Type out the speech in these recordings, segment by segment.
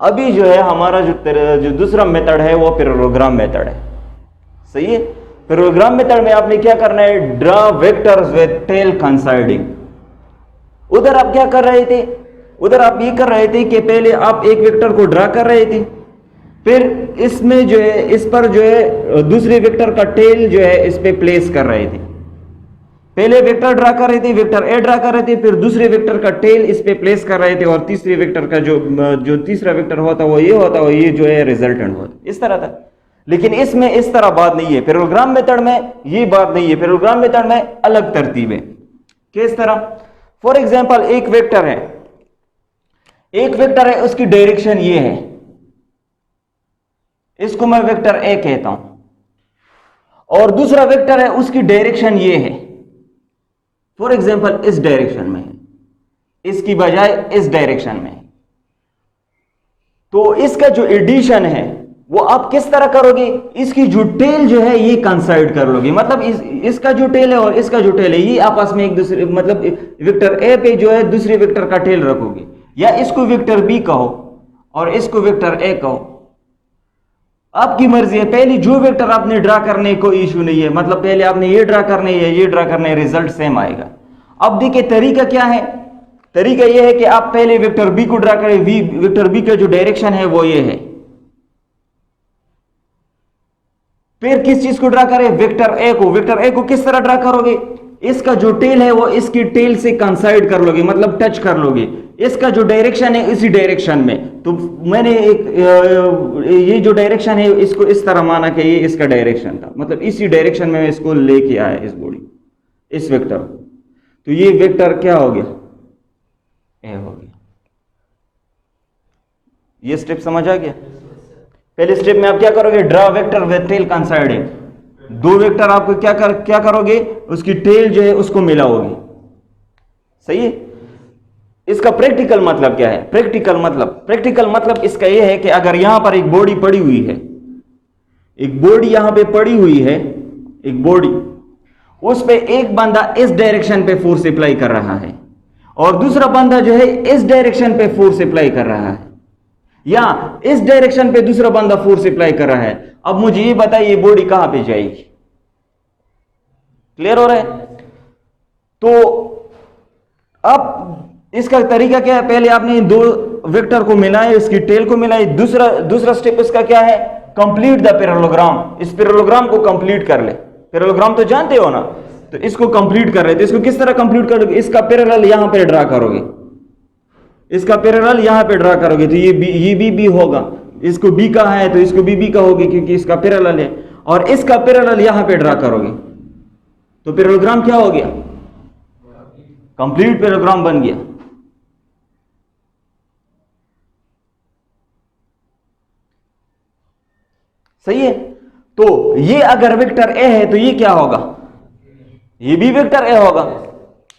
अभी जो है हमारा जो दूसरा मेथड है वो पैरेललोग्राम मेथड है। सही है। पैरेललोग्राम मेथड में आपने क्या करना है, ड्रा वेक्टर्स विद टेल कंसाइडिंग। उधर आप क्या कर रहे थे, उधर आप ये कर रहे थे कि पहले आप एक वेक्टर को ड्रा कर रहे थे, फिर इसमें जो है इस पर जो है दूसरे वेक्टर का टेल जो है इस पे प्लेस कर रहे थे। पहले वेक्टर ड्रा कर रहे थे, वेक्टर ए ड्रा कर रहे थे, फिर दूसरे वेक्टर का टेल इस पे प्लेस कर रहे थे, और तीसरे वेक्टर का जो तीसरा वेक्टर होता वो ये होता, और ये जो है रिजल्टेंट होता, इस तरह था। लेकिन इसमें इस तरह बात नहीं है, पैरेललोग्राम मेथड में ये बात नहीं है। पैरेललोग्राम मेथड में अलग तरतीब है। किस तरह, फॉर एग्जाम्पल एक वेक्टर है, उसकी डायरेक्शन ये है, इसको मैं वेक्टर ए कहता हूं, और दूसरा वेक्टर है उसकी डायरेक्शन ये है, फॉर एग्जाम्पल इस डायरेक्शन में है, इसकी बजाय इस डायरेक्शन में है। तो इसका जो एडिशन है वो आप किस तरह करोगे, इसकी जो टेल जो है ये कंसाइड कर लोगे, मतलब इसका जो टेल है और इसका जो टेल है ये आपस में एक दूसरे, मतलब वेक्टर ए पे जो है दूसरे वेक्टर का टेल रखोगे, या इसको वेक्टर बी कहो और इसको वेक्टर ए कहो, आपकी मर्जी है। पहले जो वेक्टर आपने ड्रा करने को इशू नहीं है, मतलब पहले आपने ये ड्रा करने है, ये ड्रा करने, रिजल्ट सेम आएगा। अब देखिए तरीका क्या है, तरीका यह है कि आप पहले वेक्टर बी को ड्रा करें, वेक्टर बी का जो डायरेक्शन है वो ये है, फिर किस चीज को ड्रा करें, वेक्टर ए को। वेक्टर ए को किस तरह ड्रा करोगे, इसका जो टेल है वो इसकी टेल से कंसाइड कर लोगे, मतलब टच कर लोगे, इसका जो डायरेक्शन है इसी डायरेक्शन में। तो मैंने ये जो डायरेक्शन है इसको इस तरह माना कि ये इसका डायरेक्शन था, मतलब इसी डायरेक्शन में इसको लेके आया, इस बॉडी, इस वेक्टर। तो ये वेक्टर क्या हो गया, ए हो गया। ये स्टेप समझ आ गया। पहले स्टेप में आप क्या करोगे, ड्रा वेक्टर विद टेल कंसाइडिंग। दो वेक्टर आपको क्या करोगे, उसकी टेल जो है उसको मिलाओगे। सही है। इसका प्रैक्टिकल मतलब क्या है, प्रैक्टिकल मतलब इसका यह है कि अगर यहां पर एक बॉडी पड़ी हुई है, एक बॉडी यहां पे पड़ी हुई है, एक बॉडी, उस पे एक बंदा इस डायरेक्शन पे फोर्स अप्लाई कर रहा है और दूसरा बंदा जो है इस डायरेक्शन पे फोर्स अप्लाई कर रहा है, या इस डायरेक्शन पे दूसरा बंदा फोर्स अप्लाई कर रहा है। अब मुझे ये बताइए ये बॉडी कहां पे जाएगी। क्लियर हो रहा है। तो अब इसका तरीका क्या है, पहले आपने दो वेक्टर को मिलाए, इसकी टेल को मिलाए। दूसरा स्टेप इसका क्या है, कंप्लीट द पैरेललोग्राम। इस पैरेललोग्राम को कंप्लीट कर ले। पैरेललोग्राम तो जानते हो ना, तो इसको कंप्लीट कर रहे थे। इसको किस तरह कंप्लीट करोगे, इसका पैरेलल यहां पे ड्रा करोगे, इसका पैरेलल यहां पे ड्रा करोगे, तो ये बी होगा। इसको बी का है तो इसको बी का होगी, क्योंकि इसका पैरेलल है, और इसका पैरेलल यहां पे ड्रा करोगे, तो पैरेललोग्राम क्या हो गया, कंप्लीट पैरेललोग्राम बन गया। सही है। तो ये अगर वेक्टर ए है तो ये क्या होगा, ये भी वेक्टर ए होगा,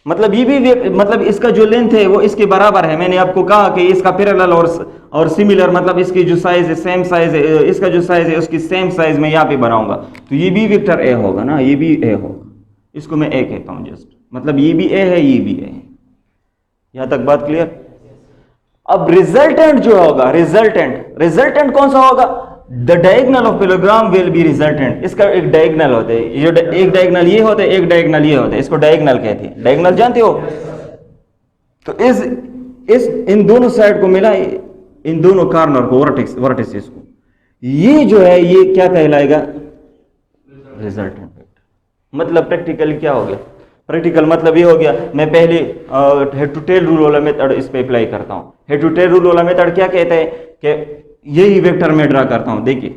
मतलब ये भी मतलब इसका जो लेंथ है वो इसके बराबर है। मैंने आपको कहा कि इसका पैरेलल और सिमिलर, मतलब इसकी जो साइज है सेम साइज है, इसका जो साइज है उसकी सेम साइज में यहां पे बनाऊंगा, तो ये भी वेक्टर ए होगा ना, ये भी ए होगा। इसको मैं ए कहता हूं जस्ट, मतलब ये भी ए है, ये भी ए है। यहां तक बात क्लियर। अब रिजल्टेंट जो होगा, रिजल्टेंट कौन सा होगा, the diagonal of parallelogram will be resultant. इसका एक डायगोनल होता है, ये एक डायगोनल ये होता है, एक डायगोनल ये होता है, इसको डायगोनल कहते हैं। डायगोनल जानते हो। तो इस इन दोनों साइड को मिला, इन दोनों कॉर्नर को, वर्टिसेस को, ये जो है ये क्या कहलाएगा, रिजल्टेंट वेक्टर। मतलब प्रैक्टिकली क्या हो गया, प्रैक्टिकल मतलब ये हो गया, मैं पहले हेड टू टेल रूल वाला मेथड इस पे अप्लाई करता हूं। हेड टू टेल रूल वाला मेथड क्या कहता है कि यही वेक्टर मैं ड्रा करता हूं। देखिए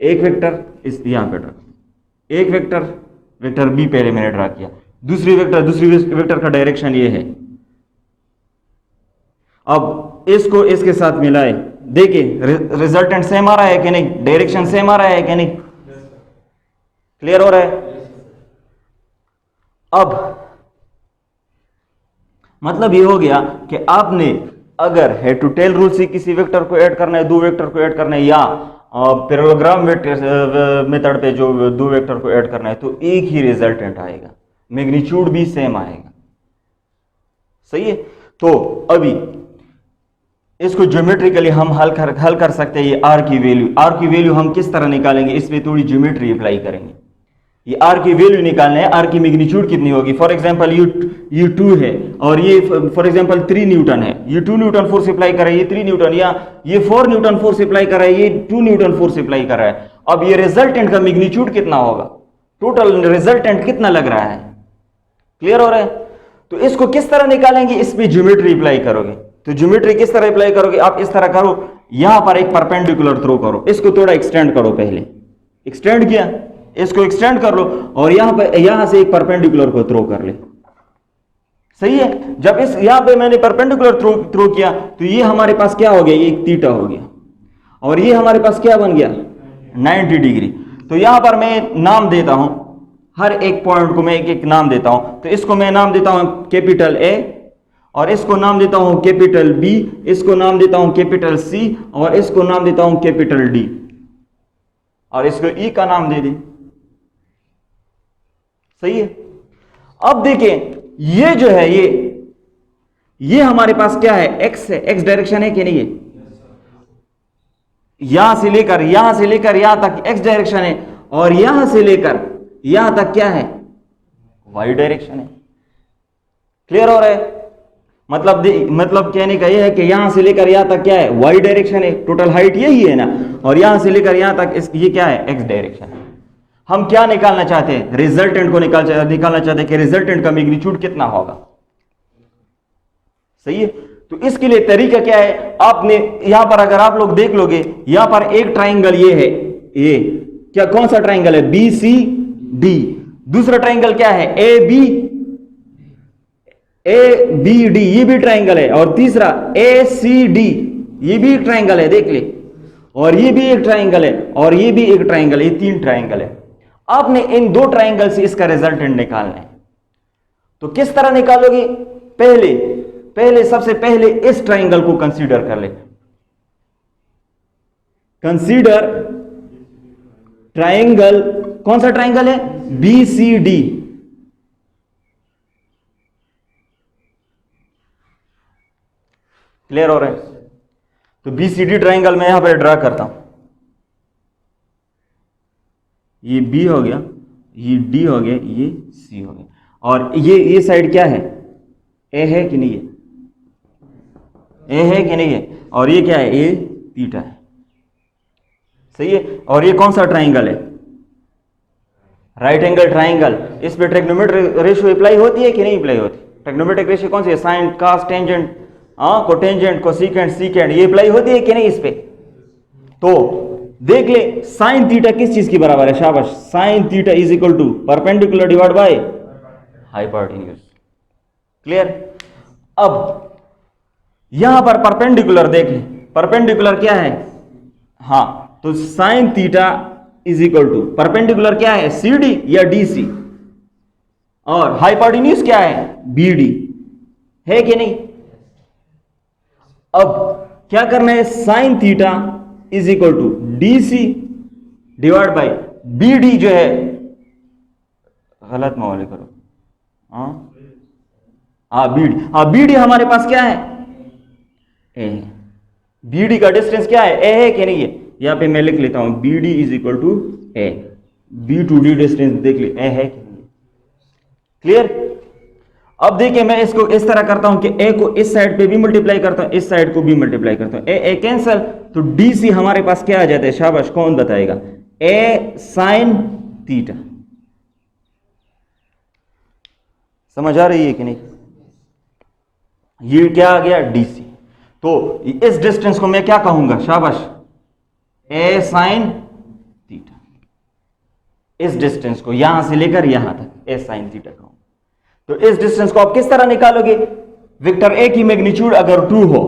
एक वेक्टर इस यहां पे ड्रा, एक वेक्टर बी पहले मैंने ड्रा किया, दूसरी वेक्टर का डायरेक्शन ये है। अब इसको इसके साथ मिलाए, देखिए रिजल्टेंट सेम आ रहा है कि नहीं, डायरेक्शन सेम आ रहा है कि नहीं, क्लियर हो रहा है। अब मतलब ये हो गया कि आपने अगर हेड टू टेल रूल से किसी वेक्टर को ऐड करना है, दो वेक्टर को ऐड करना है, या पैरेललोग्राम मेथड पे जो दो वेक्टर को ऐड करना है, तो एक ही रिजल्टेंट आएगा, मैग्नीट्यूड भी सेम आएगा, सही है। तो अभी इसको ज्योमेट्रिकली हम हल कर सकते हैं। ये आर की वैल्यू हम किस तरह निकालेंगे, इसमें थोड़ी ज्योमेट्री अप्लाई करेंगे। ये आर की वैल्यू निकालना है, आर की मैग्नीट्यूड कितनी होगी। फॉर एग्जांपल ये 2 है और ये फॉर एग्जांपल 3 न्यूटन है, ये 2 न्यूटन फोर्स अप्लाई कर रहा है, ये 3 न्यूटन, या ये 4 न्यूटन फोर्स अप्लाई कर रहा है, ये 2 न्यूटन फोर्स अप्लाई कर रहा है। अब ये रिजल्टेंट का मैग्नीट्यूड कितना होगा, टोटल रिजल्टेंट कितना लग रहा है, क्लियर हो रहा है। तो इसको किस तरह निकालेंगे, इस पे ज्योमेट्री अप्लाई करोगे। तो ज्योमेट्री किस तरह अप्लाई करोगे, आप इस तरह करो, यहां पर एक परपेंडिकुलर थ्रो करो, इसको थोड़ा एक्सटेंड करो, पहले एक्सटेंड किया, इसको एक्सटेंड कर लो और यहां से एक परपेंडिकुलर को थ्रो कर ले, सही है। जब इस यहां पे मैंने परपेंडिकुलर थ्रो किया तो ये हमारे पास क्या हो गया, ये एक थीटा हो गया, और ये हमारे पास क्या बन गया, 90 डिग्री। तो यहां पर मैं नाम देता हूं, हर एक पॉइंट को मैं एक एक नाम देता हूं। तो इसको मैं नाम देता हूं कैपिटल ए, और इसको नाम देता हूं कैपिटल बी, इसको नाम देता हूं कैपिटल सी, और इसको नाम देता हूं कैपिटल डी, और इसको ई का नाम दे दें, सही है। अब देखें ये जो है, ये हमारे पास क्या है, एक्स है, एक्स डायरेक्शन है कि नहीं है, यहां से लेकर यहां तक एक्स डायरेक्शन है, और यहां से लेकर यहां तक क्या है, वाई डायरेक्शन है, क्लियर हो रहा है। मतलब कहने का यह है कि यहां से लेकर यहां तक क्या है, वाई डायरेक्शन है, टोटल हाइट यही है ना, और यहां से लेकर यहां तक ये क्या है, एक्स डायरेक्शन है। हम क्या निकालना चाहते हैं, रिजल्टेंट को निकालना चाहते हैं कि रिजल्टेंट का मैग्नीट्यूड कितना होगा, सही है। तो इसके लिए तरीका क्या है, आपने यहां पर अगर आप लोग देख लोगे, यहां पर एक ट्राइंगल ये है, ये क्या, कौन सा ट्राइंगल है, बी सी डी। दूसरा ट्राइंगल क्या है, ए बी डी, ये भी ट्राइंगल है। और तीसरा ए सी डी, ये भी एक ट्राइंगल है, देख ले, और ये भी एक ट्राइंगल है, और ये भी एक ट्राइंगल है, ये 3 ट्राइंगल है। आपने इन 2 ट्राइंगल से इसका रिजल्टेंट निकालना है। तो किस तरह निकालोगे, सबसे पहले इस ट्राइंगल को कंसीडर कर ले, कंसीडर ट्राइंगल, कौन सा ट्राइंगल है, बी सी डी। क्लियर हो रहा है। तो बी सी डी ट्राइंगल मैं यहां पर ड्रा करता हूं, ये बी हो गया, ये डी हो गया, ये सी हो गया, और ये साइड क्या है, ए है कि नहीं है, ए है कि नहीं है, और ये क्या है, ए थीटा है, सही है। और ये कौन सा ट्राइंगल है, राइट एंगल ट्राइंगल। इस पे ट्रिग्नोमेट्रिक रेशियो अप्लाई होती है कि नहीं अप्लाई होती, ट्रिग्नोमेट्रिक रेशियो कौन सी है, sine, cos, tangent, cotangent, cosecant, secant, ये अप्लाई होती है कि नहीं इस पे। तो देख ले, साइन थीटा किस चीज की बराबर है, शाबाश, sine theta is equal to perpendicular divide by hypotenuse, clear. अब यहां पर परपेंडिकुलर देख ले, परपेंडिकुलर क्या है, हां, तो sine theta is equal to perpendicular क्या है, सी डी या डी सी, और हाइपोटेन्यूज क्या है, बी डी, है कि नहीं। अब क्या करना है, sine theta is equal to D C divide by B D, जो है गलत मवाले करो, बी डी हमारे पास क्या है, ए। बी डी का डिस्टेंस क्या है, ए है कि नहीं है, यहां पे मैं लिख लेता हूं B D is equal to A, B to D distance देख ले, ए है कि नहीं, क्लियर। अब देखिए मैं इसको इस तरह करता हूं कि ए को इस साइड पे भी मल्टीप्लाई करता हूं, इस साइड को भी मल्टीप्लाई करता हूं, ए कैंसल, तो डी सी हमारे पास क्या आ जाता है, शाबाश, कौन बताएगा, ए साइन थीटा। समझ आ रही है कि नहीं, ये क्या आ गया, डी सी। तो इस डिस्टेंस को मैं क्या कहूंगा, शाबाश, ए साइन थीटा। इस डिस्टेंस को यहां से लेकर यहां तक ए साइन थीटा कहूंगा, तो इस डिस्टेंस को आप किस तरह निकालोगे? वेक्टर ए की मैग्नीट्यूड अगर 2 हो,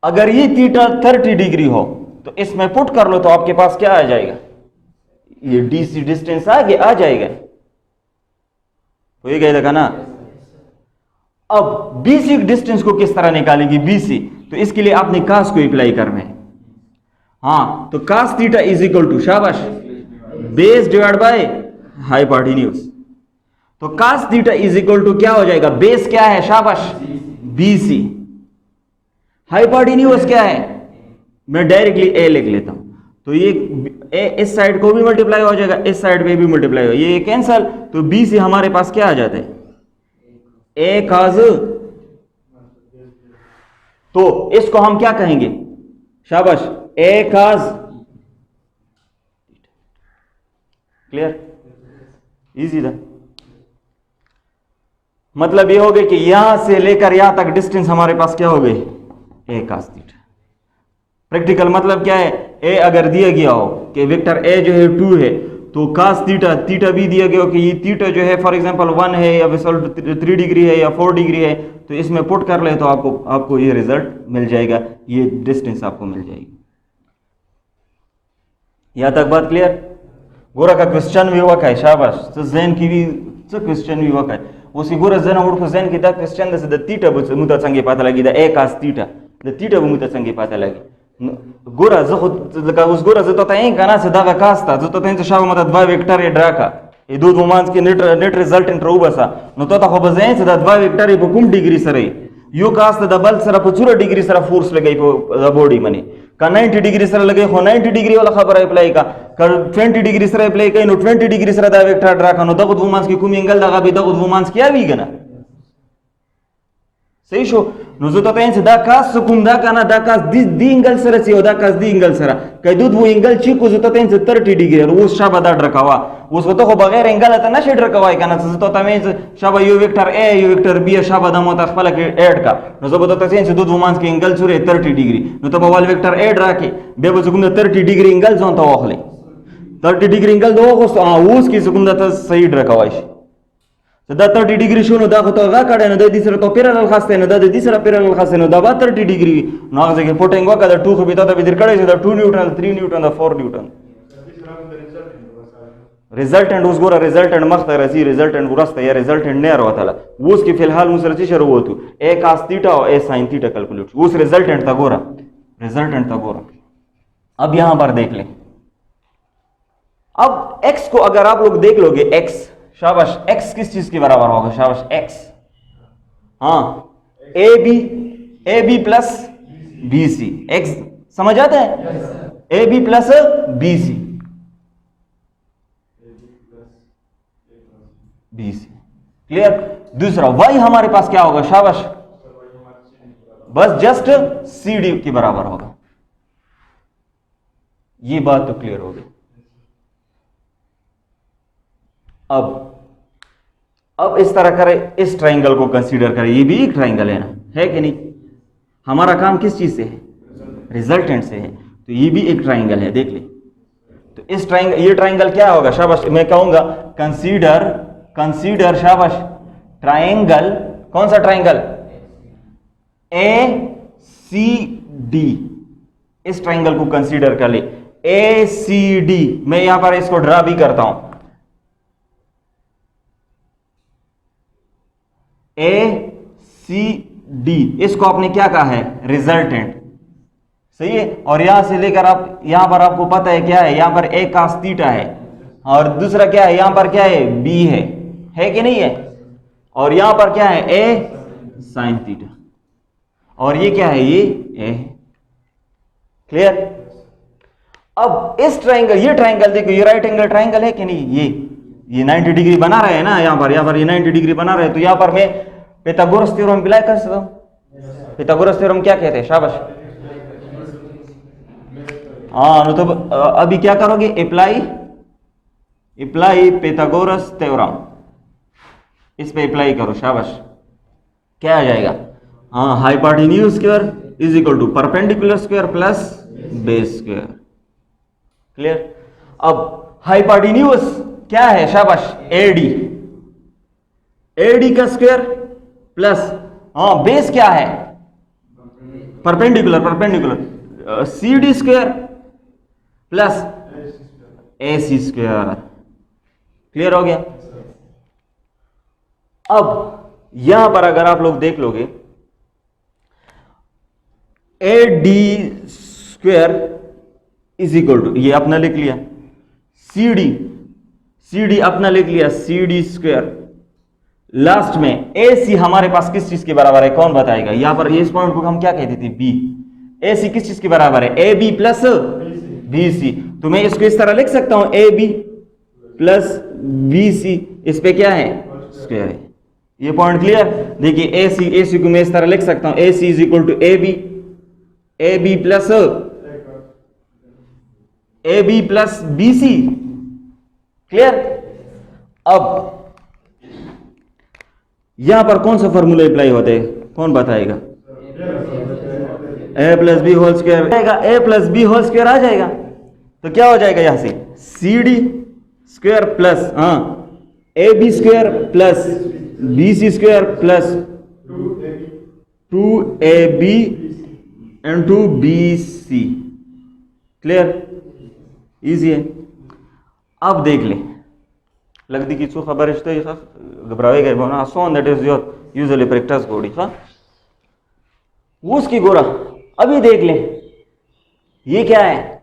अगर ये थीटा 30 डिग्री हो तो इसमें पुट कर लो तो आपके पास क्या आ जाएगा? ये डीसी डिस्टेंस आगे आ जाएगा। हो गया देखा ना। अब बीसी डिस्टेंस को किस तरह निकालेंगे? बीसी, तो इसके लिए आपने कास को अप्लाई करना है। हाँ, तो cos theta is equal to, शाबाश, बेस डिवाइड बाय हाइपोटेन्यूज। तो cos theta is equal to क्या हो जाएगा? बेस क्या है? शाबाश, बीसी। हाइपोटेन्यूज क्या है? मैं डायरेक्टली ए लिख लेता हूं, तो ये ए इस साइड को भी मल्टीप्लाई हो जाएगा, इस साइड पे भी मल्टीप्लाई हो, ये कैंसल, तो बी से हमारे पास क्या आ जाता है? ए काज। तो इसको हम क्या कहेंगे? शाबाश, ए काज। क्लियर? इजी था। मतलब ये हो गया कि यहां से लेकर यहां तक डिस्टेंस हमारे पास क्या हो गई? ए काज थीटा। प्रैक्टिकल मतलब क्या है? ए अगर दिया गया हो कि वेक्टर ए जो है 2 है, तो कास थीटा, थीटा भी दिया गया हो कि ये थीटा जो है फॉर एग्जांपल 1 है या 3 डिग्री है या 4 डिग्री है, तो इसमें पुट कर ले तो आपको ये रिजल्ट मिल जाएगा, ये डिस्टेंस आपको मिल जाएगी। यहां तक बात क्लियर? गोरा का क्वेश्चन भी वक है, शाबाश, तो जैन की भी क्वेश्चन भी वक है, उसी गोरा जन उड़को जैन की दा क्वेश्चन द थीटा मुता संगे पता लगी दा ए कास थीटा द थीटा मुता संगे पता लगी गोरा उस गोरा जो तो कना से दागा कास्ता जो तो त्यांचं शाव मत dva वेक्टर ए ड्राका ए दो दोमांस नेट रिजल्टेंट रोबसा नो तो खो बजें से dva वेक्टर ए बकुम डिग्री सरे यो कास्ट द बल सरा पुचुरा डिग्री सरा फोर्स लगे बॉडी मने का 90 डिग्री सरा लगे हो 90 डिग्री वाला खबर अप्लाई का 20 डिग्री सरा अप्लाई का नो 20 डिग्री सरा दा वेक्टर ड्राका नो दगुद वुमांस की कुम एंगल दागा बे दगुद वुमांस किया भी गना सही शो नो जो तो त्यांचं दा कास सुकुम दा काना दा कास दी एंगल सरा से दा कास दी एंगल सरा कई दूध वो एंगल चिको जो तो त्यांचं 30 डिग्री और वो शाबा दा ड्रकावा उसको तो बगैर एंगल आता ना शेडर कवाय काना तो तमें शाबा U vector A U vector B शाबा दा मोता खपला के ऐड का नो जो तो त्यांचं दूध वुमांस के एंगल सुरे 30 डिग्री नो तो बवाल वेक्टर ऐड राके बेबो सुकुम 30 डिग्री एंगल जोन तो ओखले 30 डिग्री एंगल दो को उसकी सुकुम दा सही ड्रकावाय दा 30 डिग्री शून्य दाखवतो गा काढे न दिसरा तो पॅरलल खासते न दा दिसरा पॅरलल खासते न दा 30 डिग्री नाग जगे पोटेंगवा का 2 को बिता बिदर काढे दा 2 न्यूटन 3 न्यूटन दा 4 न्यूटन रिजल्टेंट उस गोरा रिजल्टेंट मस्त रसी रिजल्टेंट गुरस्ता या रिजल्टेंट ने आरो थाला उस की फिलहाल मुसरची शरू होतु ए cos थीटा और ए sin थीटा कैलकुलेट उस रिजल्टेंट था गोरा रिजल्टेंट था गोरा। अब यहां पर देख लें, अब x को अगर आप लोग देख लोगे x, शाबाश, x किस चीज के बराबर होगा? शाबाश, x, हाँ, A B plus B C, x समझ आता है? A B plus B C, B C, clear? दूसरा y हमारे पास क्या होगा? शाबाश, बस जस्ट सी डी के बराबर होगा। ये बात तो क्लियर हो गई। अब इस तरह करें, इस ट्राइंगल को कंसीडर करें, ये भी एक ट्राइंगल है ना, है कि नहीं? हमारा काम किस चीज से है? रिजल्टेंट से है, तो ये भी एक ट्राइंगल है, देख ले। तो इस ट्राइंगल, ये ट्राइंगल क्या होगा? शाबाश, मैं कहूंगा कंसीडर शाबाश ट्राइंगल, कौन सा ट्राइंगल? ए सी डी, इस ट्राइंगल को कंसीडर कर ले, ए सी डी। मैं यहां पर इसको ड्रा भी करता हूं, ए सी डी, इसको आपने क्या कहा है? रिजल्टेंट, सही है। और यहां से लेकर आप यहां पर आपको पता है क्या है? यहां पर ए cos थीटा है और दूसरा क्या है? यहां पर क्या है? बी है कि नहीं है? और यहां पर क्या है? ए sin थीटा, और ये क्या है? ये ए, क्लियर? अब इस ट्राइंगल, ये ट्राइंगल देखो, ये राइट एंगल ट्राइंगल है कि नहीं? ये 90 डिग्री बना रहा है ना, यहां पर ये 90 डिग्री बना रहा है, तो यहां पर मैं पिथागोरस थ्योरम अप्लाई कर सकता हूं। पिथागोरस थ्योरम क्या कहते हैं? शाबाश, हाँ, तो अभी क्या करोगे? अप्लाई पिथागोरस थ्योरम, इस पे अप्लाई करो, शाबाश। क्या आ जाएगा? हाँ, hypotenuse square is equal to perpendicular square plus base square, clear? अब हाइपोटेन्यूज क्या है? शाबाश, एडी, AD का स्क्वायर प्लस, हाँ बेस क्या है, perpendicular CD square plus AC square. Clear हो गया। अब यहां पर अगर आप लोग देख लोगे AD square is equal to, ये अपना लिख लिया, CD अपना लिख लिया CD स्क्वायर, लास्ट में AC हमारे पास किस चीज के बराबर है, कौन बताएगा। यहां पर इस पॉइंट को हम क्या कहते थे, B। AC किस चीज के बराबर है, AB प्लस BC। तो मैं इसको इस तरह लिख सकता हूं, AB प्लस BC, इस पे क्या है, स्क्वायर है। ये पॉइंट क्लियर। देखिए AC को मैं इस तरह लिख सकता हूं, AC is equal to AB plus BC। Clear. अब यहां पर कौन सा फॉर्मूला अप्लाई होता है, कौन बताएगा, A plus B whole square आएगा, A plus B whole square आ जाएगा। तो क्या हो जाएगा यहां से, CD square plus AB square plus BC square plus 2AB into BC। Clear, easy है। अब देख ले, लगती कि सो खबर है घबरावे गए बोना सोन that is your usually practice गोड़ी हाँ वो उसकी गोरा। अभी देख ले, ये क्या है,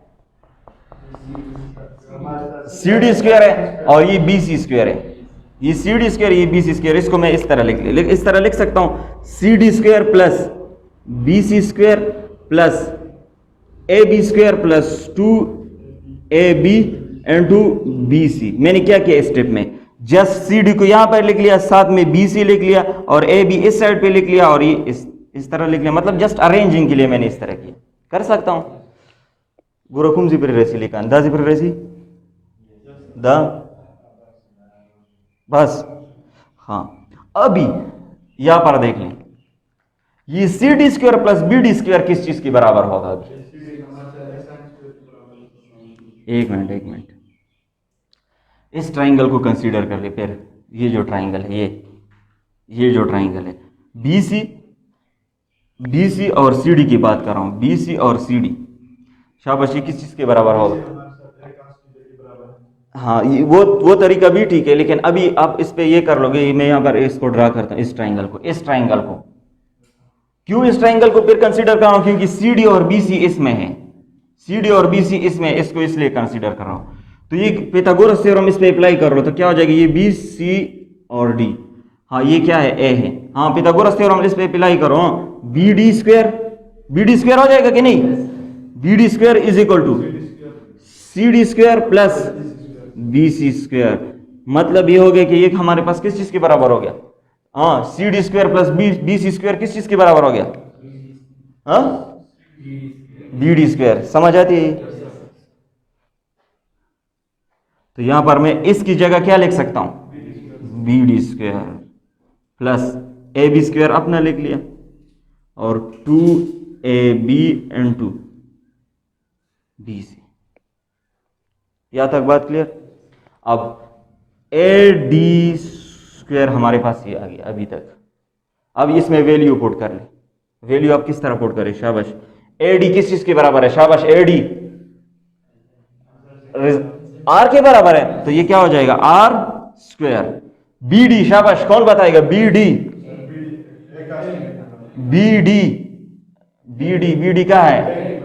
CD स्क्वायर है और ये BC स्क्वायर है। ये CD स्क्वायर, ये BC स्क्वायर, इसको मैं इस तरह इस तरह लिख सकता हूं, CD square plus BC square plus AB square plus 2AB into BC। मैंने क्या किया स्टेप में, जस्ट CD को यहां पर लिख लिया, साथ में BC लिख लिया और AB इस साइड पे लिख लिया और ये इस तरह लिख लिया, मतलब जस्ट अरेंजिंग के लिए मैंने इस तरह किया। कर सकता हूं गुरकुम जी प्रेसी लिखा अंदाजी प्रेसी द बस। हाँ अभी यहां पर देख लें, ये CD square plus BD square किस चीज के बराबर होगा। अभी एक मिनट, इस ट्राइंगल को कंसीडर कर ले। फिर ये जो ट्राइंगल है, ये जो ट्राइंगल है, BC और CD की बात कर रहा हूं, BC और CD, शाबाशी किस चीज के बराबर होगा। हाँ वो तरीका भी ठीक है, लेकिन अभी आप इस पे ये कर लोगे, मैं यहां पर इसको ड्रा करता हूं, इस ट्राइंगल को क्यों इस ट्राइंगल को फिर कंसीडर कर रहा हूं, क्योंकि CD और BC इसमें है, CD और BC इसमें, इसको इसलिए कंसीडर कर रहा हूं। तो ये पिथागोरस थ्योरम इस पे अप्लाई कर लो तो क्या हो जाएगा, ये BC और D, हाँ ये क्या है, A है। हाँ पिथागोरस थ्योरम इस पे अप्लाई करो, BD स्क्वायर हो जाएगा कि नहीं, BD square is equal to CD square plus BC square. मतलब ये हो गया कि ये हमारे पास किस चीज के बराबर हो गया, हाँ CD square plus BC square किस चीज के बराबर हो गया, हाँ BD स्क्वायर। समझ आती है। तो यहां पर मैं इसकी जगह क्या लिख सकता हूं, BD square plus AB square अपना लिख लिया और 2AB इंटू BC। यहां तक बात क्लियर। अब AD स्क्वायर हमारे पास ये आ गया अभी तक। अब इसमें वैल्यू पुट कर ले, वैल्यू आप किस तरह पुट करें, शाबाश। AD किस चीज के बराबर है, शाबाश, AD R के बराबर है, तो ये क्या हो जाएगा, R स्क्वायर। BD, शाबाश, कौन बताएगा, BD का है,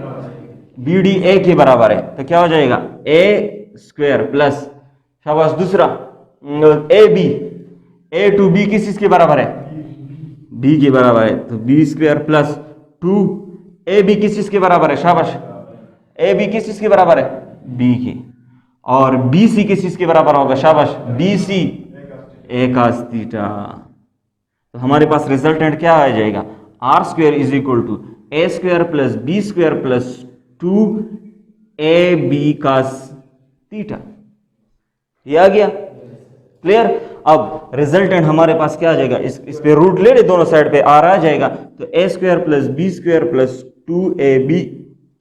BD A के बराबर है, तो क्या हो जाएगा, A स्क्वायर प्लस, शाबाश, दूसरा AB, A टू B किस चीज के बराबर है, B के बराबर है, तो B स्क्वायर प्लस 2AB किस चीज के बराबर है, शाबाश, AB किस चीज के बराबर है, B के, और BC किस चीज के बराबर होगा, शाबाश, BC A cos थीटा। तो हमारे पास रिजल्टेंट क्या आ जाएगा, R square is equal to A square plus B square plus 2AB cos theta. ये आ गया क्लियर। अब रिजल्टेंट हमारे पास क्या आ जाएगा, इस पे रूट ले रहे दोनों साइड पे, R आ जाएगा, तो A square plus B square plus 2AB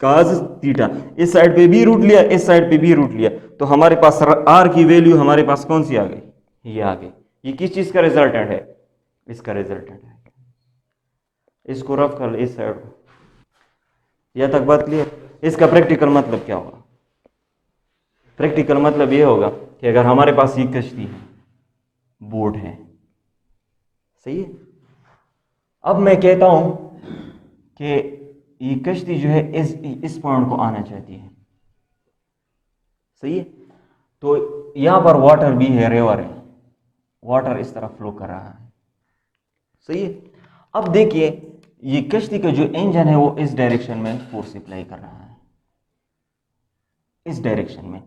cos theta. इस साइड पे भी रूट लिया, इस साइड पे भी रूट लिया, तो हमारे पास R की वैल्यू हमारे पास कौन सी आ गई, ये आ गई। ये किस चीज का रिजल्टेंट है? इसका रिजल्टेंट है। इसको रफ कर इस साइड को। यह तक बात क्लियर? इसका प्रैक्टिकल मतलब क्या होगा? प्रैक्टिकल मतलब ये होगा कि अगर हमारे पास ये कश्ती है, बोट है, सही है, अब मैं कहता हूं कि ये कश्ती जो है इस पॉइंट को आना चाहती है, सही है, तो यहां पर वाटर भी है, रिवर है, वाटर इस तरफ फ्लो कर रहा है, सही है। अब देखिए ये कश्ती का जो इंजन है वो इस डायरेक्शन में फोर्स अप्लाई कर रहा है, इस डायरेक्शन में,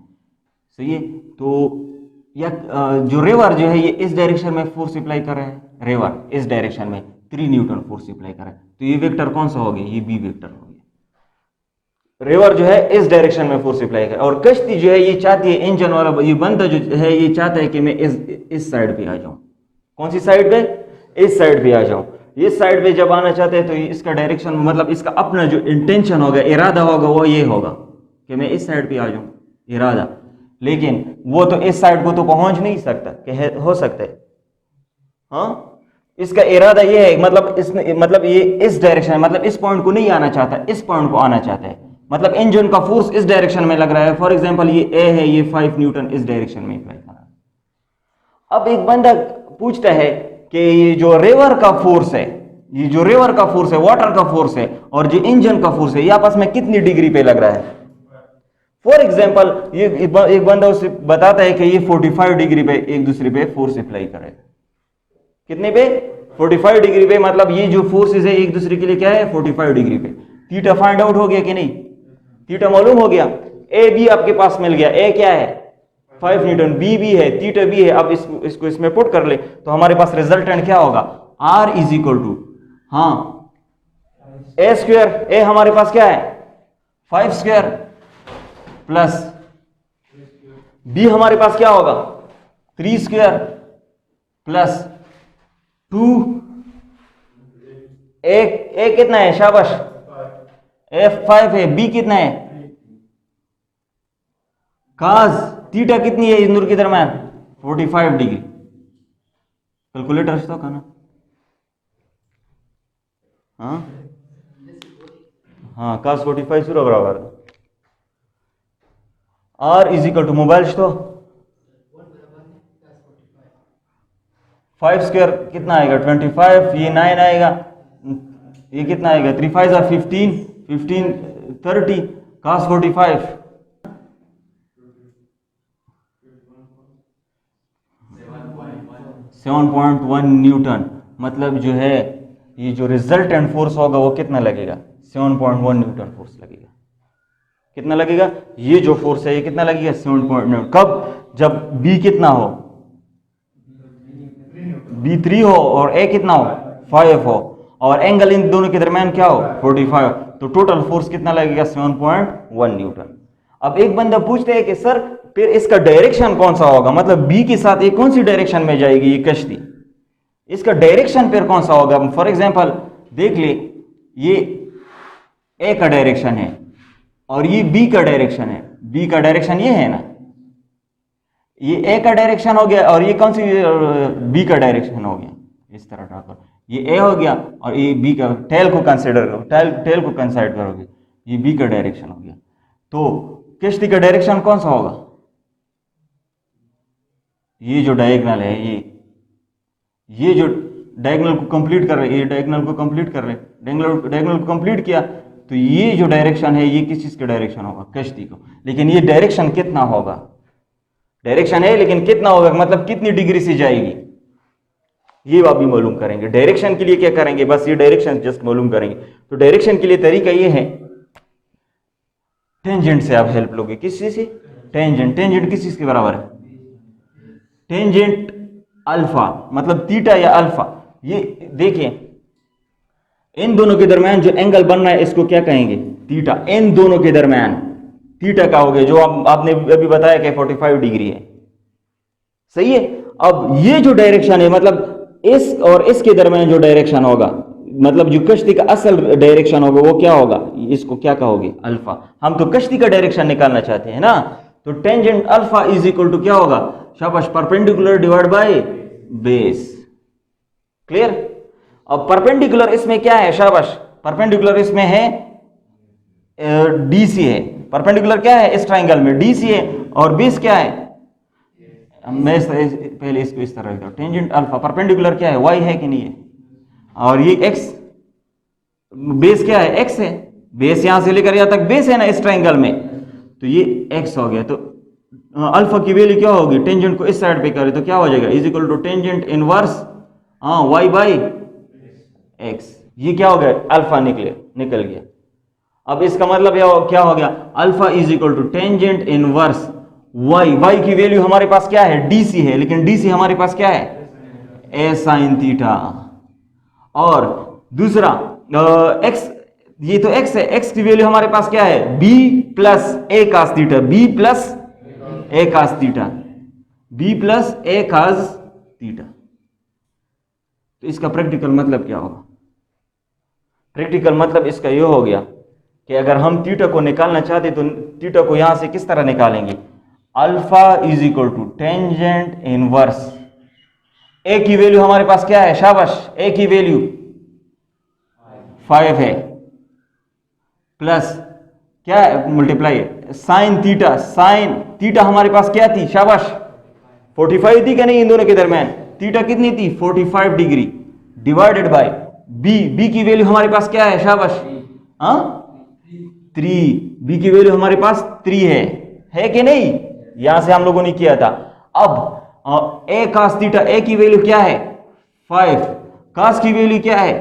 सही है। तो या जो रिवर जो है ये इस डायरेक्शन में फोर्स अप्लाई कर रहा है, रिवर इस डायरेक्शन में 3 न्यूटन फोर्स अप्लाई कर रहा है, तो ये वेक्टर कौन सा हो गया? ये बी वेक्टर हो गया। रिवर जो है इस डायरेक्शन में फोर्स अप्लाई कर, और कश्ती जो है ये चाहती है, इंजन वाला ये बंदा जो है ये चाहता है कि मैं इस साइड पे आ जाऊं। कौन सी साइड पे? इस साइड पे आ जाऊं। इस साइड पे जब आना चाहते हैं तो इसका डायरेक्शन मतलब इसका अपना जो इंटेंशन होगा, इरादा होगा, वो ये होगा कि मैं इस साइड पे आ जाऊं, इरादा। लेकिन वो तो इस साइड को तो पहुंच नहीं सकता, कि हो सकता है? हाँ, इसका इरादा ये है, मतलब इसने मतलब ये इस डायरेक्शन मतलब इस पॉइंट को नहीं आना चाहता, इस पॉइंट को आना चाहता है, मतलब इंजन का फोर्स इस डायरेक्शन में लग रहा है। फॉर एग्जांपल ये ए है, ये 5 न्यूटन इस डायरेक्शन में अप्लाई कर रहा है। अब एक बंदा पूछता है कि ये जो रिवर का फोर्स है, ये जो रिवर का फोर्स है, वाटर का फोर्स है, और जो इंजन का फोर्स है, ये आपस में कितनी डिग्री पे लग रहा है? फॉर एग्जाम्पल ये एक बंदा उसे बताता है कि ये 45 डिग्री पे एक दूसरे पे फोर्स अप्लाई करे। कितने पे? 45 डिग्री पे। मतलब ये जो फोर्सेस है एक दूसरे के लिए क्या है? 45 डिग्री पे। थीटा फाइंड आउट हो गया कि नहीं? थीटा मालूम हो गया। ए बी आपके पास मिल गया। ए क्या है? 5 न्यूटन। बी भी है, थीटा भी है। अब इसको इसमें पुट कर ले तो हमारे पास रिजल्टेंट क्या होगा? आर इज इक्वल टू, हाँ, ए स्क्वायर। ए हमारे पास क्या है? 5 स्क्वायर प्लस बी हमारे पास क्या होगा? 3 स्क्वायर प्लस 2। ए कितना है? शाबाश, F5 है। बी कितना है? काज थीटा कितनी है इन दोनों के दरम्यान? 45 डिग्री। कैलकुलेटर तो करना। हाँ, काज 45 सूरा बराबर। R is equal to mobile तो 5 स्क्वायर कितना आएगा? 25। ये 9 आएगा। ये कितना आएगा? 3 5 15 15 30 cos 45 7.1 न्यूटन। मतलब जो है ये जो रिजल्टेंट फोर्स होगा वो कितना लगेगा? 7.1 न्यूटन फोर्स लगेगा। कितना लगेगा? ये जो फोर्स है ये कितना लगेगा? 7.9। कब? जब बी कितना हो? बी 3 हो और ए कितना हो? 5 हो, और एंगल इन दोनों के दरमियान क्या हो? 45। तो टोटल फोर्स कितना लगेगा? 7.1 न्यूटन। अब एक बंदा पूछते हैं कि सर फिर इसका डायरेक्शन कौन सा होगा? मतलब बी के साथ ये कौन सी डायरेक्शन में जाएगी ये कश्ती? इसका डायरेक्शन फिर कौन सा होगा? फॉर एग्जांपल देख ले, ये ए का डायरेक्शन है और ये बी का डायरेक्शन है। बी का डायरेक्शन ये है ना, ये ए का डायरेक्शन हो गया, और ये कौन सी? बी का डायरेक्शन हो गया। इस तरह ड्रा करो, ये ए हो गया और ये बी का। टेल को कंसीडर करो, टेल को कंसीडर करोगे, ये बी का डायरेक्शन हो गया। तो कश्ती का डायरेक्शन कौन सा होगा? ये जो डायगोनल है, ये जो डायगोनल को कंप्लीट कर रहे, ये डायगोनल को कंप्लीट कर रहे, डायगोनल को कंप्लीट किया, तो ये जो डायरेक्शन है ये किस चीज का डायरेक्शन होगा? कश्ती को। लेकिन ये डायरेक्शन कितना होगा? डायरेक्शन है लेकिन कितना होगा? मतलब कितनी डिग्री से जाएगी ये आप भी मालूम करेंगे। डायरेक्शन के लिए क्या करेंगे? बस ये डायरेक्शन जस्ट मालूम करेंगे। तो डायरेक्शन के लिए तरीका ये है, टेंजेंट से आप हेल्प लोगे। किस चीज से? टेंजेंट। टेंजेंट किस चीज के बराबर है? टेंजेंट अल्फा, मतलब थीटा या अल्फा। ये देखिए, इन दोनों के दरमियान जो एंगल बन रहा है इसको क्या कहेंगे? थीटा। इन दोनों के दरमियान थीटा का हो गया, जो आपने अभी बताया कि 45 डिग्री है, सही है। अब ये जो डायरेक्शन है, मतलब इस और इसके दरमियान जो डायरेक्शन होगा, मतलब जो कश्ती का असल डायरेक्शन होगा वो क्या होगा? इसको क्या कहोगे? अल्फा। हम तो कश्ती का डायरेक्शन निकालना चाहते हैं ना, तो tangent alpha is equal to क्या होगा? शाबाश, perpendicular divide by base. Clear? अब परपेंडिकुलर इसमें क्या है? शाबाश, परपेंडिकुलर इसमें है डीसी है। परपेंडिकुलर क्या है इस ट्राइंगल में? डीसी है। और बेस क्या है? मैं पहले इसको इस तरह लिखता हूं, टेंजेंट अल्फा। परपेंडिकुलर क्या है? वाई है कि नहीं है? और ये एक्स, बेस क्या है? एक्स है। बेस यहां से लेकर यहां तक बेस है ना इस ट्राइंगल में, तो ये एक्स हो गया। तो अल्फा की वैल्यू क्या होगी? टेंजेंट को इस साइड पे करें तो क्या हो जाएगा? Is equal to tangent inverse Y by X. ये क्या हो गया? अल्फा निकल गया। अब इसका मतलब क्या हो गया? Alpha is equal to tangent inverse Y. Y की वैल्यू हमारे पास क्या है? डीसी है, लेकिन डीसी हमारे पास क्या है? ए साइन थीटा। और दूसरा एक्स, ये तो एक्स है, एक्स की वैल्यू हमारे पास क्या है? बी प्लस ए कास थीटा। बी प्लस ए कास थीटा, बी प्लस ए कास थीटा। तो इसका प्रैक्टिकल मतलब क्या होगा? प्रैक्टिकल मतलब इसका यह हो गया कि अगर हम थीटा को निकालना चाहते तो थीटा को यहां से किस तरह निकालेंगे? Alpha is equal to tangent inverse, A की वैल्यू हमारे पास क्या है? शाबाश, ए की वैल्यू 5 है, प्लस क्या है? Multiply sine theta. Sine theta हमारे पास क्या थी? शाबाश, 45 थी क्या नहीं? इन दोनों के दरमियान थीटा कितनी थी? 45 degree, divided by B. B की वैल्यू हमारे पास क्या है? शाबाश, 3। बी की वैल्यू हमारे पास 3 है कि नहीं? यहां से हम लोगों ने किया था। अब ए कास थीटा, ए की वैल्यू क्या है? 5। कास की वैल्यू क्या है?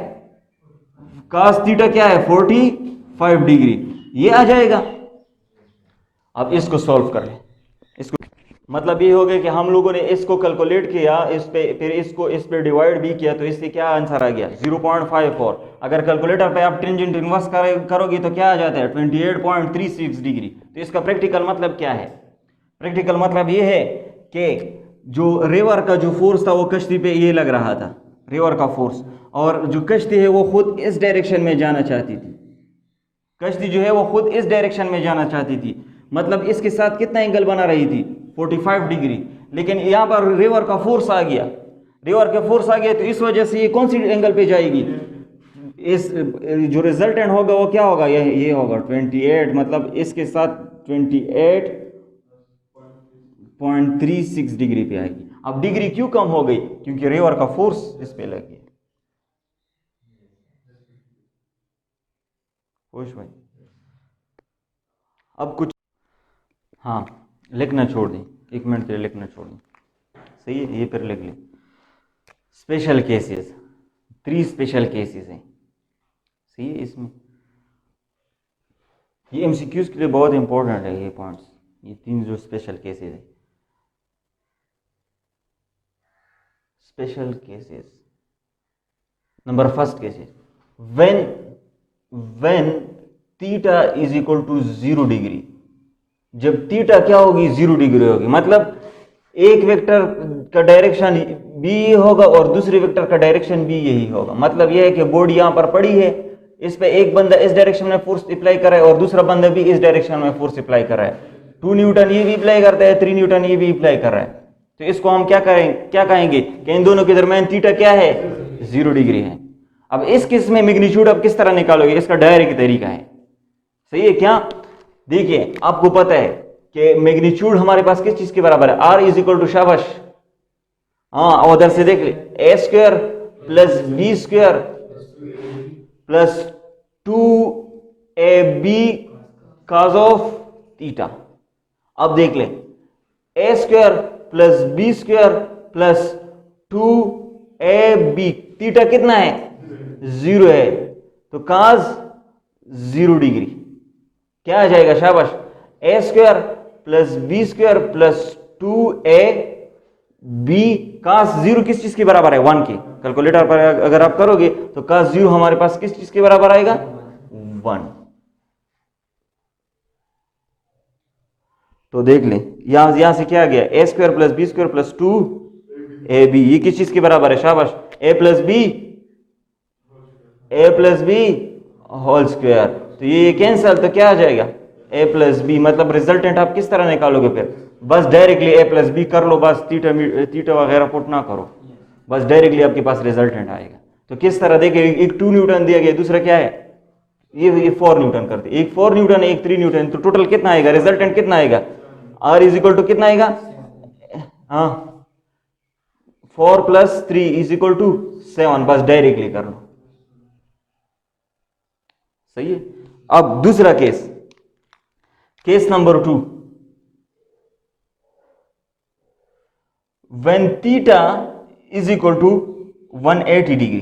कास थीटा क्या है? 45 डिग्री। ये आ जाएगा। अब इसको सॉल्व कर लें। इसको मतलब ये हो गया कि हम लोगों ने इसको कैलकुलेट किया, इस पे फिर इसको इस पे डिवाइड भी किया, तो इससे क्या आंसर आ गया? 0.54। अगर कैलकुलेटर पे आप टेंजेंट इनवर्स करोगे तो क्या आ जाता है? 28.36 डिग्री। तो इसका प्रैक्टिकल मतलब क्या है? प्रैक्टिकल मतलब ये है कि जो रिवर का जो फोर्स था वो कश्ती पे ये लग रहा था, रिवर का फोर्स, और जो कश्ती है वो खुद इस डायरेक्शन में जाना चाहती थी। कश्ती जो है वो खुद इस डायरेक्शन में जाना चाहती थी, मतलब इसके साथ कितना एंगल बना रही थी? 45 डिग्री। लेकिन यहाँ पर रिवर का फोर्स आ गया, रिवर का फोर्स आ गया, तो इस वजह से ये कौन सी एंगल पे जाएगी? इस जो रिजल्टेंट होगा वो क्या होगा? ये होगा 28, मतलब इसके साथ 28.36 डिग्री पे आएगी। अब डिग्री क्यों कम हो गई? क्योंकि रिवर का फोर्स इस पे लग गया। खुश भाई? अब कुछ, हाँ, लिखना छोड़ दें, 1 मिनट के लिए लिखना छोड़ दें। सही है, ये फिर लिख लें। स्पेशल केसेस, 3 स्पेशल केसेस हैं। सही है, इसमें ये एमसीक्यूज के लिए बहुत इंपॉर्टेंट है ये पॉइंट्स, ये 3 जो स्पेशल केसेस है। Special cases, number first cases, when theta is equal to 0 degree. जब थीटा क्या होगी? 0 डिग्री होगी, मतलब एक वेक्टर का डायरेक्शन बी होगा और दूसरे वेक्टर का डायरेक्शन भी यही होगा। मतलब यह है कि बोर्ड यहां पर पड़ी है, इस पे एक बंदा इस डायरेक्शन में फोर्स अप्लाई कर रहा है और दूसरा बंदा भी इस डायरेक्शन में फोर्स अप्लाई कर रहा है। 2 न्यूटन ये भी अप्लाई करता है, 3 न्यूटन ये भी अप्लाई कर रहा है। तो इसको हम क्या कहेंगे कि इन दोनों के दरमियान थीटा क्या है? 0 डिग्री है। अब इस केस में मैग्नीट्यूड अब किस तरह निकालोगे? इसका डायरेक्ट तरीका है। सही है क्या? देखिए, आपको पता है कि मैग्नीट्यूड हमारे पास किस चीज के बराबर है? आर इज इक्वल टू, शाबाश, हाँ, उधर से देख ले, A square plus B square plus 2ab cos of theta. अब देख ले, A square plus B square plus 2ab, theta कितना है? 0 है, तो cos 0 डिग्री क्या आ जाएगा? शाबाश, A square plus B square plus 2ab cos 0 किस चीज के बराबर है? 1 के। कैलकुलेटर पर अगर आप करोगे तो cos 0 हमारे पास किस चीज के बराबर आएगा? 1। तो देख लें, यहां से क्या आ गया? A square plus B square plus 2ab, ये किस चीज के बराबर है? शाबाश, A plus B whole square. तो ये कैंसल, तो क्या आ जाएगा? A plus B. मतलब रिजल्टेंट आप किस तरह निकालोगे? फिर बस डायरेक्टली ए प्लस बी कर लो, बस थीटा वगैरह पुट ना करो। बस डायरेक्टली आपके पास रिजल्टेंट आएगा। तो किस तरह देखिए, एक 2 न्यूटन दिया गया, दूसरा क्या है, ये 4 न्यूटन करते, एक 4 न्यूटन एक 3 न्यूटन, तो टोटल कितना आएगा, रिजल्टेंट कितना आएगा, R इज इक्वल टू कितना आएगा, हाँ 4 + 3 इज इक्वल टू 7। बस डायरेक्टली कर लो, सही है। अब दूसरा case, case number 2, when theta is equal to 180 degree,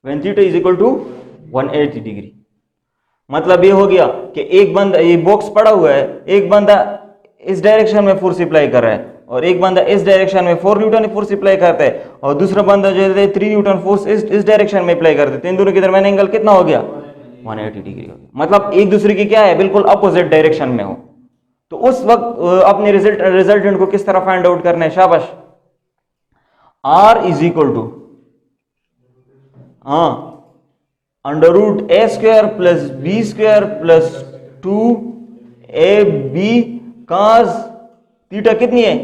when theta is equal to 180 degree, मतलब ये हो गया कि एक बंदा, ये बॉक्स पड़ा हुआ है, एक बंदा इस डायरेक्शन में फोर्स अप्लाई कर रहा है और एक बंदा इस डायरेक्शन में 4 न्यूटन फोर्स अप्लाई करता है और दूसरा बंदा जो है 3 न्यूटन फोर्स इस डायरेक्शन में अप्लाई करते हैं, तो इन दोनों के दरमियान एंगल कितना हो गया, 180 डिग्री हो गया। मतलब एक दूसरे की क्या है, बिल्कुल अपोजिट डायरेक्शन में हो। तो उस वक्त अपने रिजल्टेंट को किस तरह फाइंड आउट करना है, शाबाश, R is equal to √a² + b² + 2ab cos theta कितनी है,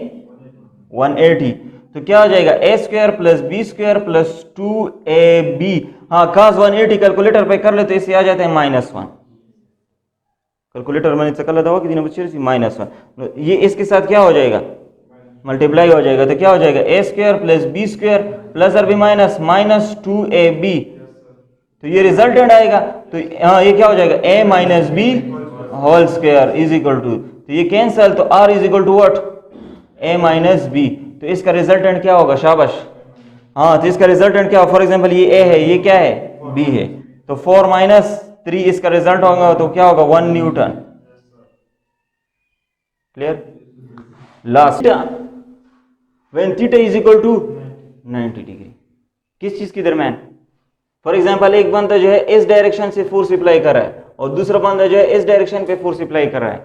180। तो क्या हो जाएगा, a² + b² + 2ab, हाँ cos 180 कैलकुलेटर पे कर ले तो इससे आ जाते हैं -1। कैलकुलेटर मैंने कर लेता हुआ कितने बच्चे, -1, ये इसके साथ क्या हो जाएगा, मल्टीप्लाई हो जाएगा। तो क्या हो जाएगा, a² + b² प्लस और भी माइनस -2ab, तो ये रिजल्टेंट आएगा। तो ये क्या हो जाएगा, a - b whole square is equal to, तो ये कैंसल, तो R is equal to what, a - b। तो इसका रिजल्टेंट क्या होगा, शाबाश, हाँ तो इसका रिजल्टेंट क्या, फॉर एग्जांपल ये a है, ये क्या है, b है, तो 4 - 3 इसका रिजल्ट होगा, तो क्या होगा, 1 newton. Clear. Last, when theta is equal to 90 degree, किस चीज के दरमियान, फॉर एग्जांपल एक बंदा जो है इस डायरेक्शन से फोर्स अप्लाई कर रहा है और दूसरा बंदा जो है इस डायरेक्शन पे फोर्स अप्लाई कर रहा है,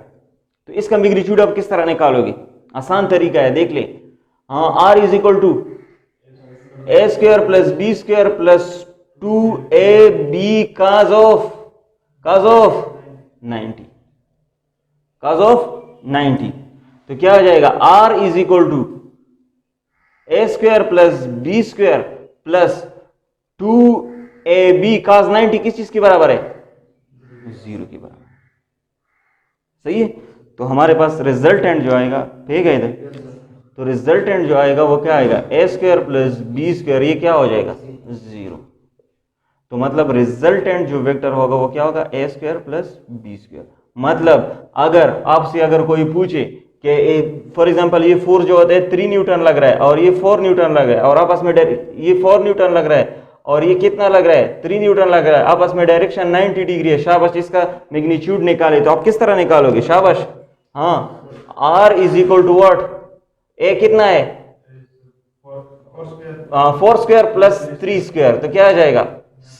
तो इसका मैग्नीट्यूड आप किस तरह निकालोगे, आसान तरीका है, देख ले, हाँ R is equal to a² + b² + 2ab cos of 90, cos of 90। तो क्या हो जाएगा, R is equal to a² + b² + 2ab cos 90 किस चीज के बराबर है, 0 के बराबर, सही है। तो हमारे पास रिजल्टेंट जो आएगा, ठीक है इधर, तो रिजल्टेंट जो आएगा वो क्या आएगा, a² + b², ये क्या हो जाएगा, 0। तो मतलब रिजल्टेंट जो वेक्टर होगा वो क्या होगा, a² + b²। मतलब अगर आपसे अगर कोई पूछे कि फॉर एग्जांपल ये फोर्स जो होता है 3 न्यूटन लग रहा है और ये 4 न्यूटन लग रहा है और आपस में ये 4 न्यूटन लग रहा है और ये कितना लग रहा है, 3 न्यूटन लग रहा है, आपस में डायरेक्शन 90 डिग्री है, शाबाश, इसका मैग्नीट्यूड निकाले, तो आप किस तरह निकालोगे, शाबाश, हाँ R is equal to what, a कितना है, 4² + 3², तो क्या आ जाएगा,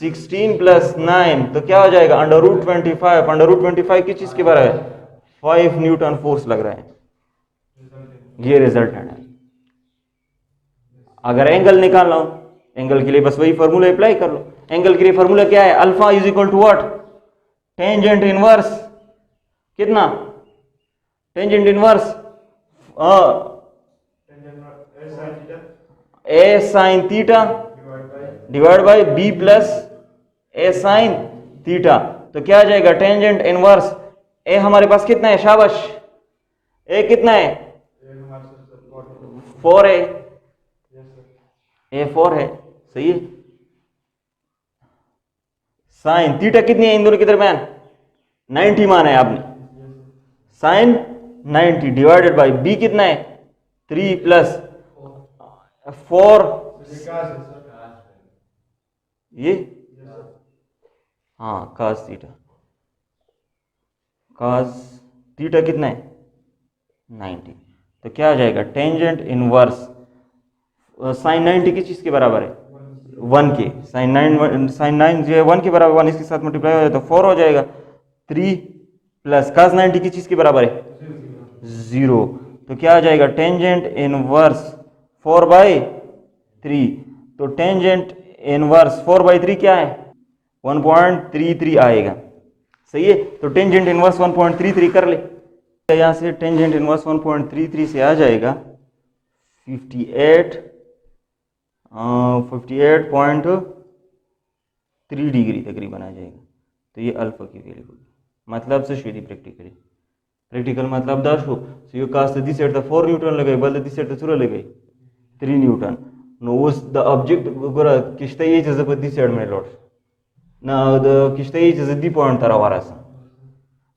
16 + 9, तो क्या हो जाएगा, √25। √25 किस चीज के बराबर है, 5 न्यूटन फोर्स लग रहा है, ये रिजल्टेंट है। अगर एंगल निकालना हो, एंगल के लिए बस वही फॉर्मूला अप्लाई कर लो। एंगल के लिए फॉर्मूला क्या है, alpha is equal to what, tangent inverse कितना, tangent inverse a sin theta divide by b + a sin theta. तो क्या आ जाएगा, टेंजेंट इनवर्स a हमारे पास कितना है, शाबाश, a कितना है, 4 है, a 4 है, सही है। साइन थीटा कितनी है इन दोनों के दरमियान, 90 माना है आपने, साइन 90 डिवाइडेड बाय b कितना है, 3 + 4, ये हाँ cos थीटा, cos थीटा कितना है, 90। तो क्या आ जाएगा, टेंजेंट इनवर्स साइन 90 किस चीज के बराबर है, 1 के, साइन 9 जो है 1 के बराबर, 1 इसके साथ मल्टीप्लाई हो जाए तो 4 हो जाएगा, 3 + cos 90 किस चीज के बराबर है, 0। तो क्या आ जाएगा, टेंजेंट इनवर्स 4/3। तो टेंजेंट इनवर्स 4/3 क्या है, 1.33 आएगा, सही है। तो टेंजेंट इनवर्स 1.33 कर ले, यहां से टेंजेंट इनवर्स 1.33 से आ जाएगा 58 58.3 डिग्री तकरीबन आ जाएगा। तो ये अल्फा की वैल्यू होगी। मतलब से शुरू प्रैक्टिकल मतलब दाशो so you cast this at the 4 newton लगे बल दिस एट द चुरा लगे 3 न्यूटन नो उस द ऑब्जेक्ट गोरा किश्ता ये चीज पर दिस एट में लॉट ना द किश्ता ये चीज दी पॉइंट तरह वारास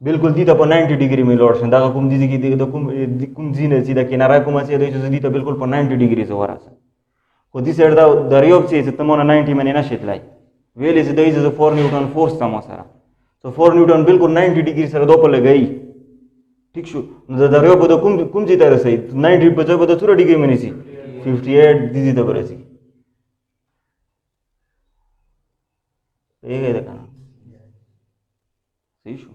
बिल्कुल दी तो 90 डिग्री में लॉट दा कुम दी की द कुम जी ने सीधा किनारा कुम से दी तो बिल्कुल 90 डिग्री से वारास को दिस एट द दरियोब से तमोना 90 में ना शितलाई वेल इज द इज 4 न्यूटन फोर्स तमो सारा तो 4 न्यूटन बिल्कुल 90 डिग्री से दो पर गई ठीक शू दरियोब तो कुम जी तरह से 90 बजे बद चुरा डिग्री में सी 58 दीदी तो बरसी ये देखा ना सही शू